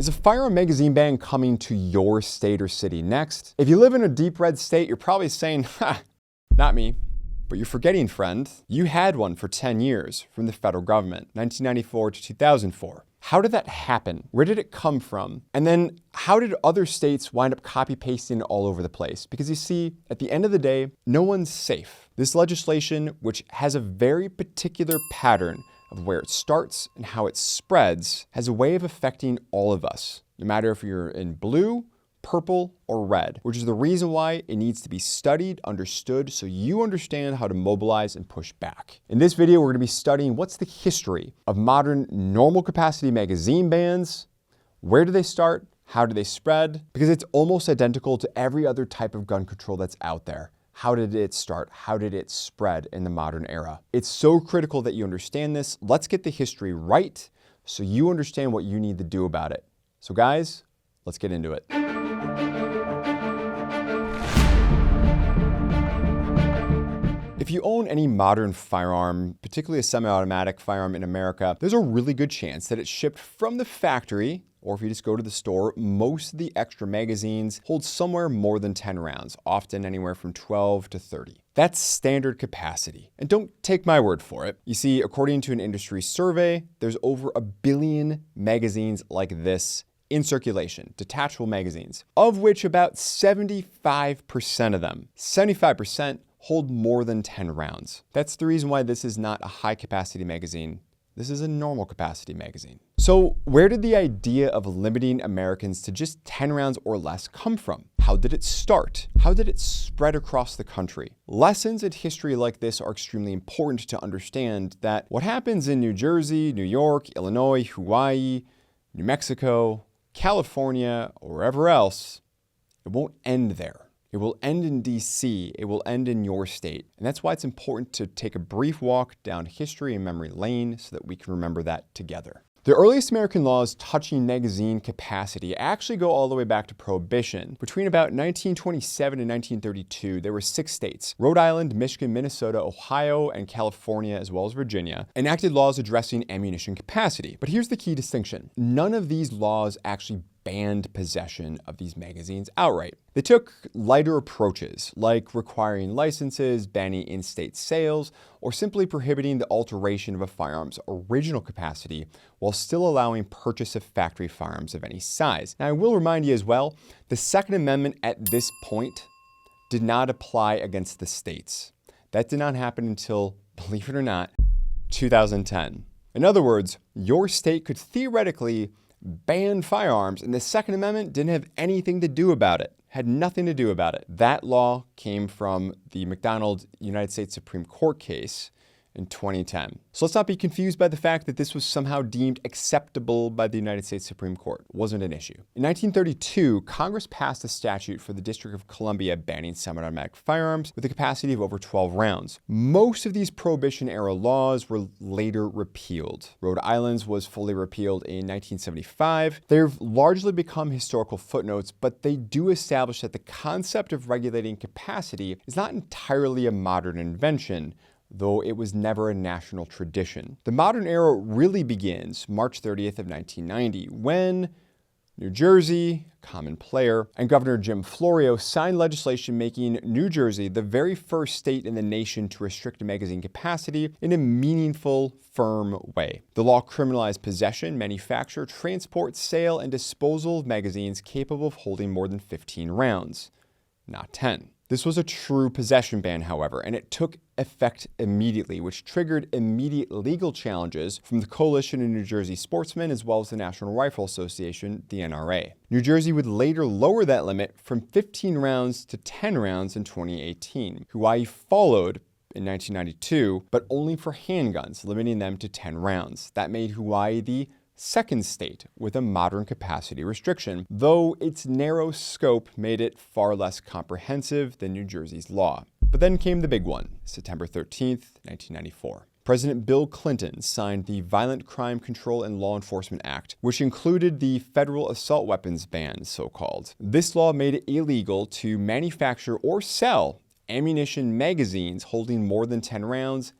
Is a firearm magazine ban coming to your state or city next? If you live in a deep red state, you're probably saying, ha, not me. But you're forgetting, friend, you had one for 10 years from the federal government, 1994 to 2004. How did that happen? Where did it come from? And then how did other states wind up copy-pasting it all over the place? Because you see, at the end of the day, no one's safe. This legislation, which has a very particular pattern of where it starts and how it spreads, has a way of affecting all of us, no matter if you're in blue, purple, or red, which is the reason why it needs to be studied, understood, so you understand how to mobilize and push back. In this video, we're going to be studying what's the history of modern normal capacity magazine bans, where do they start, how do they spread, because it's almost identical to every other type of gun control that's out there. How did it start? How did it spread in the modern era? It's so critical that you understand this. Let's get the history right so you understand what you need to do about it. So guys, let's get into it. If you own any modern firearm, particularly a semi-automatic firearm in America, there's a really good chance that it's shipped from the factory, or if you just go to the store, most of the extra magazines hold somewhere more than 10 rounds, often anywhere from 12 to 30. That's standard capacity. And don't take my word for it. You see, according to an industry survey, there's over 1 billion magazines like this in circulation, detachable magazines, of which about 75% of them, 75%, hold more than 10 rounds. That's the reason why this is not a high capacity magazine. This is a normal capacity magazine. So where did the idea of limiting Americans to just 10 rounds or less come from? How did it start? How did it spread across the country? Lessons in history like this are extremely important to understand that what happens in New Jersey, New York, Illinois, Hawaii, New Mexico, California, or wherever else, it won't end there. It will end in DC, it will end in your state. And that's why it's important to take a brief walk down history and memory lane so that we can remember that together. The earliest American laws touching magazine capacity actually go all the way back to Prohibition. Between about 1927 and 1932, there were 6 states, Rhode Island, Michigan, Minnesota, Ohio, and California, as well as Virginia, enacted laws addressing ammunition capacity. But here's the key distinction. None of these laws actually banned possession of these magazines outright. They took lighter approaches, like requiring licenses, banning in-state sales, or simply prohibiting the alteration of a firearm's original capacity while still allowing purchase of factory firearms of any size. Now, I will remind you as well, the Second Amendment at this point did not apply against the states. That did not happen until, believe it or not, 2010. In other words, your state could theoretically ban firearms, and the Second Amendment didn't have anything to do about it, had nothing to do about it. That law came from the McDonald United States Supreme Court case in 2010. So let's not be confused by the fact that this was somehow deemed acceptable by the United States Supreme Court. It wasn't an issue. In 1932, Congress passed a statute for the District of Columbia banning semi-automatic firearms with a capacity of over 12 rounds. Most of these Prohibition-era laws were later repealed. Rhode Island's was fully repealed in 1975. They've largely become historical footnotes, but they do establish that the concept of regulating capacity is not entirely a modern invention, though it was never a national tradition. The modern era really begins March 30th of 1990, when New Jersey, a common player, and Governor Jim Florio signed legislation making New Jersey the very first state in the nation to restrict magazine capacity in a meaningful, firm way. The law criminalized possession, manufacture, transport, sale, and disposal of magazines capable of holding more than 15 rounds, not 10. This was a true possession ban, however, and it took effect immediately, which triggered immediate legal challenges from the Coalition of New Jersey Sportsmen as well as the National Rifle Association, the NRA. New Jersey would later lower that limit from 15 rounds to 10 rounds in 2018. Hawaii followed in 1992, but only for handguns, limiting them to 10 rounds. That made Hawaii the second state with a modern capacity restriction, though its narrow scope made it far less comprehensive than New Jersey's law. But then came the big one, September 13th, 1994. President Bill Clinton signed the Violent Crime Control and Law Enforcement Act, which included the federal assault weapons ban, so-called. This law made it illegal to manufacture or sell ammunition magazines holding more than 10 rounds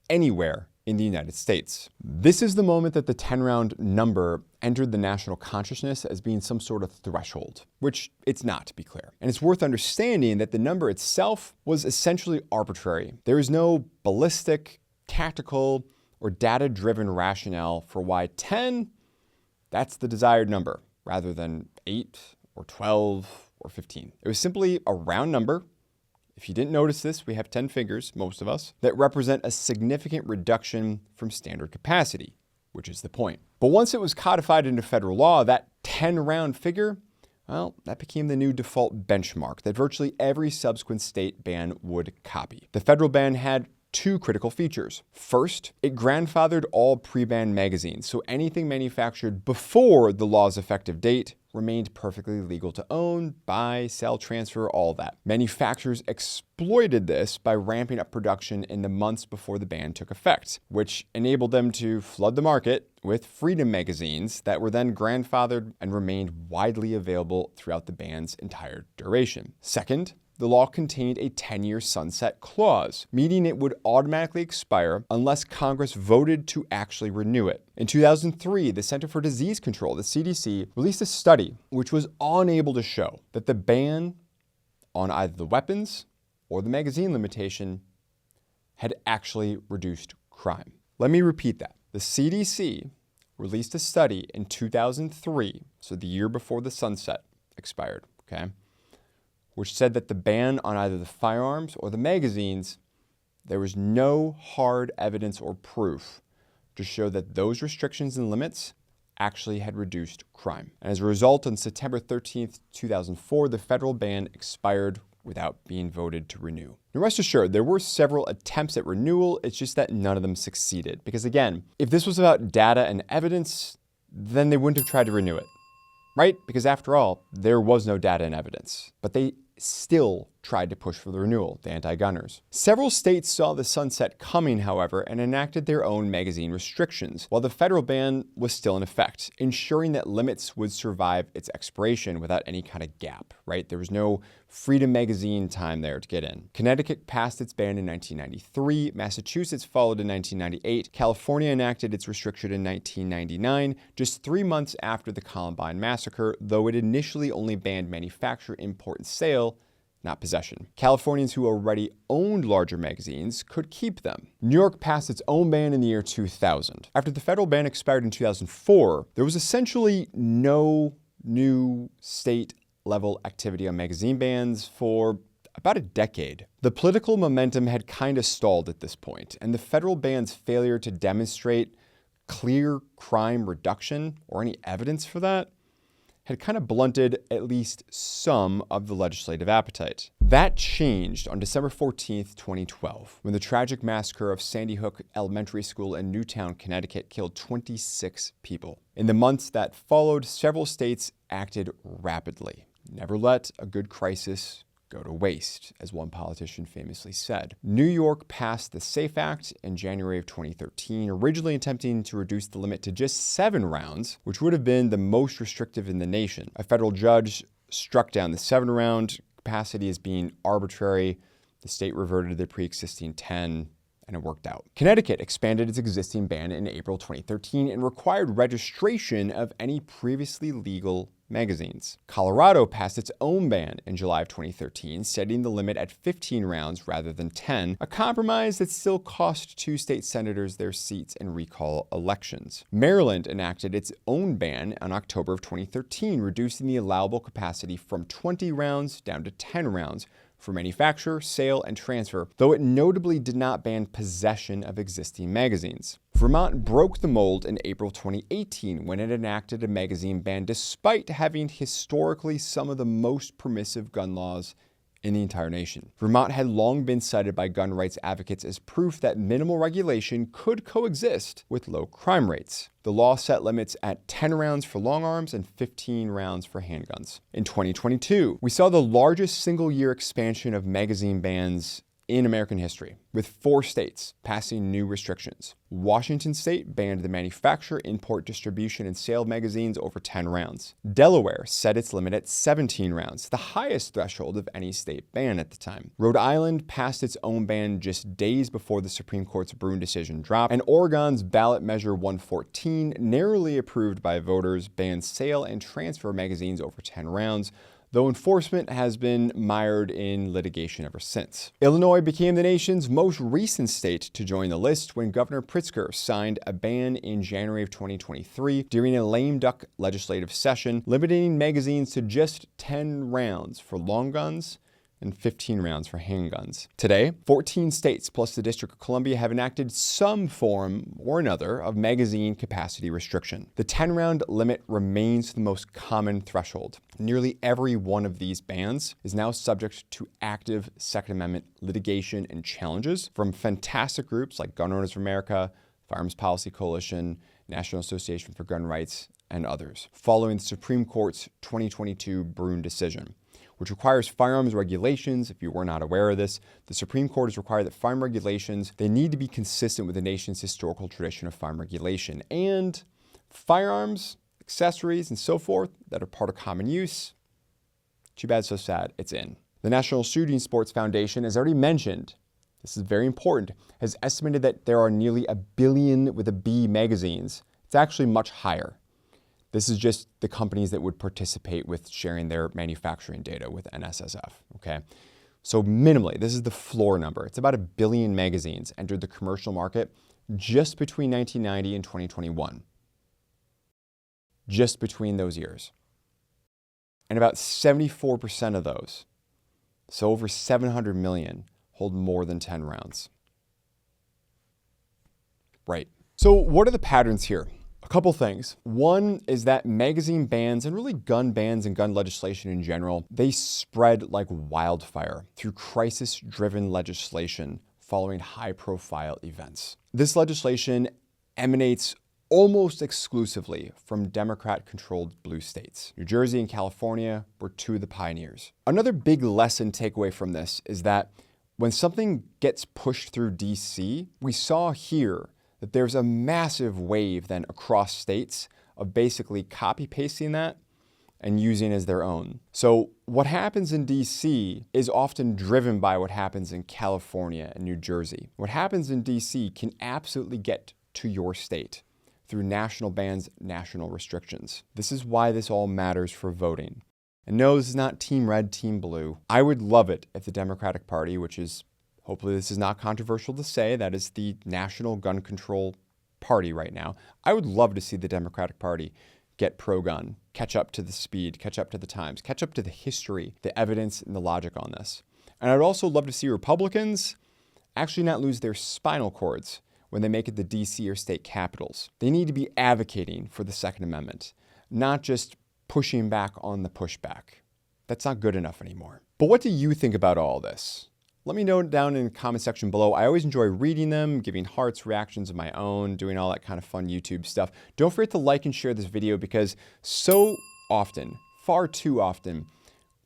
anywhere in the United States. This is the moment that the 10-round number entered the national consciousness as being some sort of threshold, which it's not, to be clear. And it's worth understanding that the number itself was essentially arbitrary. There is no ballistic, tactical, or data-driven rationale for why 10, that's the desired number, rather than 8 or 12 or 15. It was simply a round number. If you didn't notice this, we have 10 figures, most of us, that represent a significant reduction from standard capacity, which is the point. But once it was codified into federal law, that 10-round figure, well, that became the new default benchmark that virtually every subsequent state ban would copy. The federal ban had two critical features. First, it grandfathered all pre-ban magazines, so anything manufactured before the law's effective date remained perfectly legal to own, buy, sell, transfer, all that. Manufacturers exploited this by ramping up production in the months before the ban took effect, which enabled them to flood the market with freedom magazines that were then grandfathered and remained widely available throughout the ban's entire duration. Second, the law contained a 10-year sunset clause, meaning it would automatically expire unless Congress voted to actually renew it. In 2003, the Center for Disease Control, the CDC, released a study which was unable to show that the ban on either the weapons or the magazine limitation had actually reduced crime. Let me repeat that. The CDC released a study in 2003, so the year before the sunset expired, okay, which said that the ban on either the firearms or the magazines, there was no hard evidence or proof to show that those restrictions and limits actually had reduced crime. And as a result, on September 13th, 2004, the federal ban expired without being voted to renew. Now, rest assured, there were several attempts at renewal, it's just that none of them succeeded. Because again, if this was about data and evidence, then they wouldn't have tried to renew it, right? Because after all, there was no data and evidence. But they still tried to push for the renewal, the anti-gunners. Several states saw the sunset coming, however, and enacted their own magazine restrictions, while the federal ban was still in effect, ensuring that limits would survive its expiration without any kind of gap, right? There was no freedom magazine time there to get in. Connecticut passed its ban in 1993, Massachusetts followed in 1998, California enacted its restriction in 1999, just 3 months after the Columbine massacre, though it initially only banned manufacture, import, and sale, not possession. Californians who already owned larger magazines could keep them. New York passed its own ban in the year 2000. After the federal ban expired in 2004, there was essentially no new state-level activity on magazine bans for about a decade. The political momentum had kind of stalled at this point, and the federal ban's failure to demonstrate clear crime reduction or any evidence for that had kind of blunted at least some of the legislative appetite. That changed on December 14th, 2012, when the tragic massacre of Sandy Hook Elementary School in Newtown, Connecticut killed 26 people. In the months that followed, several states acted rapidly. Never let a good crisis go to waste, as one politician famously said. New York passed the SAFE Act in January of 2013, originally attempting to reduce the limit to just 7 rounds, which would have been the most restrictive in the nation. A federal judge struck down the 7-round capacity as being arbitrary. The state reverted to the pre-existing 10, and it worked out. Connecticut expanded its existing ban in April 2013 and required registration of any previously legal magazines. Colorado passed its own ban in July of 2013, setting the limit at 15 rounds rather than 10, a compromise that still cost 2 state senators their seats in recall elections. Maryland enacted its own ban in October of 2013, reducing the allowable capacity from 20 rounds down to 10 rounds for manufacture, sale, and transfer, though it notably did not ban possession of existing magazines. Vermont broke the mold in April 2018 when it enacted a magazine ban despite having historically some of the most permissive gun laws in the entire nation. Vermont had long been cited by gun rights advocates as proof that minimal regulation could coexist with low crime rates. The law set limits at 10 rounds for long arms and 15 rounds for handguns. In 2022, we saw the largest single-year expansion of magazine bans in American history, with 4 states passing new restrictions. Washington state banned the manufacture, import, distribution, and sale of magazines over 10 rounds. Delaware set its limit at 17 rounds, the highest threshold of any state ban at the time. Rhode Island passed its own ban just days before the Supreme Court's Brune decision dropped, and Oregon's ballot measure 114, narrowly approved by voters, banned sale and transfer of magazines over 10 rounds, though enforcement has been mired in litigation ever since. Illinois became the nation's most recent state to join the list when Governor Pritzker signed a ban in January of 2023 during a lame duck legislative session, limiting magazines to just 10 rounds for long guns and 15 rounds for handguns. Today, 14 states plus the District of Columbia have enacted some form or another of magazine capacity restriction. The 10-round limit remains the most common threshold. Nearly every one of these bans is now subject to active Second Amendment litigation and challenges from fantastic groups like Gun Owners of America, Firearms Policy Coalition, National Association for Gun Rights, and others, following the Supreme Court's 2022 Brune decision, which requires firearms regulations. If you were not aware of this, the Supreme Court has required that firearm regulations, they need to be consistent with the nation's historical tradition of firearm regulation. And firearms, accessories, and so forth that are part of common use, too bad, so sad, it's in. The National Shooting Sports Foundation, as already mentioned, this is very important, has estimated that there are nearly 1 billion with a B magazines. It's actually much higher. This is just the companies that would participate with sharing their manufacturing data with NSSF, okay? So minimally, this is the floor number. It's about 1 billion magazines entered the commercial market just between 1990 and 2021. Just between those years. And about 74% of those, so over 700 million, hold more than 10 rounds. Right. So what are the patterns here? A couple things. One is that magazine bans and really gun bans and gun legislation in general, they spread like wildfire through crisis-driven legislation following high-profile events. This legislation emanates almost exclusively from Democrat-controlled blue states. New Jersey and California were 2 of the pioneers. Another big lesson takeaway from this is that when something gets pushed through DC, we saw here that there's a massive wave then across states of basically copy-pasting that and using it as their own. So what happens in DC is often driven by what happens in California and New Jersey. What happens in DC can absolutely get to your state through national bans, national restrictions. This is why this all matters for voting. And no, this is not Team Red, Team Blue. I would love it if the Democratic Party, which is, hopefully this is not controversial to say, that is the national gun control party right now. I would love to see the Democratic Party get pro-gun, catch up to the speed, catch up to the times, catch up to the history, the evidence, and the logic on this. And I'd also love to see Republicans actually not lose their spinal cords when they make it the DC or state capitals. They need to be advocating for the Second Amendment, not just pushing back on the pushback. That's not good enough anymore. But what do you think about all this? Let me know down in the comment section below. I always enjoy reading them, giving hearts, reactions of my own, doing all that kind of fun YouTube stuff. Don't forget to like and share this video because so often, far too often,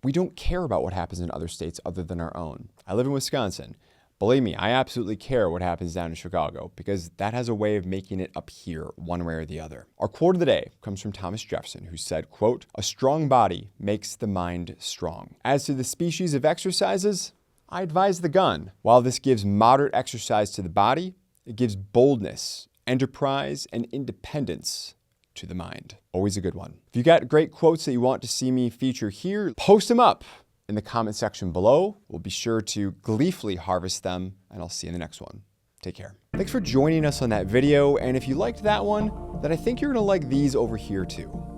we don't care about what happens in other states other than our own. I live in Wisconsin. Believe me, I absolutely care what happens down in Chicago because that has a way of making it up here one way or the other. Our quote of the day comes from Thomas Jefferson, who said, quote, "A strong body makes the mind strong. As to the species of exercises, I advise the gun. While this gives moderate exercise to the body, it gives boldness, enterprise, and independence to the mind." Always a good one. If you got great quotes that you want to see me feature here, post them up in the comment section below. We'll be sure to gleefully harvest them, and I'll see you in the next one. Take care. Thanks for joining us on that video, and if you liked that one, then I think you're gonna like these over here too.